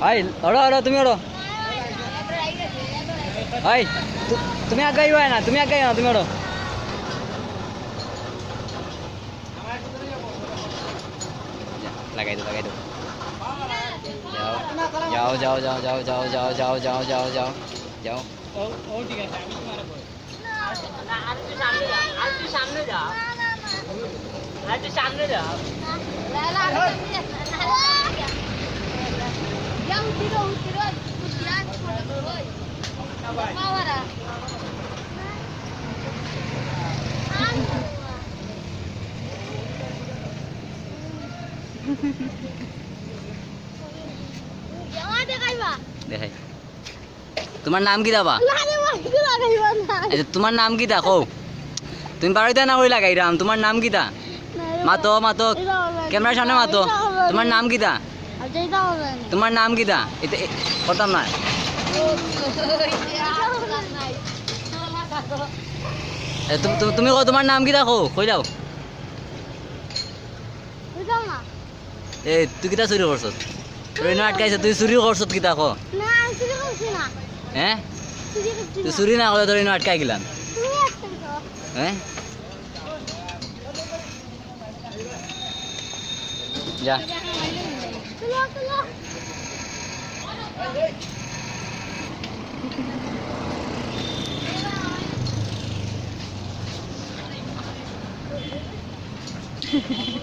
high ওড়ো ওড়ো তুমি ওড়ো high তুমি আগে আইবা না তুমি আগে না তুমি ওড়ো লাগাই দাও যাও যাও যাও যাও যাও যাও যাও যাও যাও যাও যাও ও ঠিক আছে আমি তোমার না আর তুই সামনে যা আর তুই সামনে যা দেখাই তোমার নাম কি দাবা আচ্ছা তোমার নাম কি দা কও তুমি বাড়িতে না কই লাগাইরাম তোমার নাম কি দা মাতো মাতো ক্যামেরার সামনে মাতো তোমার নাম কি দা তোমার নাম কি দা এটা করতাম না তুমি কও তোমার নাম কি দা কও কই দাও এ তুই কিতা চুরি করছস তুই না আটকাইছ তুই চুরি করছস কিতা কও হ্যাঁ তুই চুরি না করে ধরে আটকাই গেলাম হ্যাঁ যা Hehehe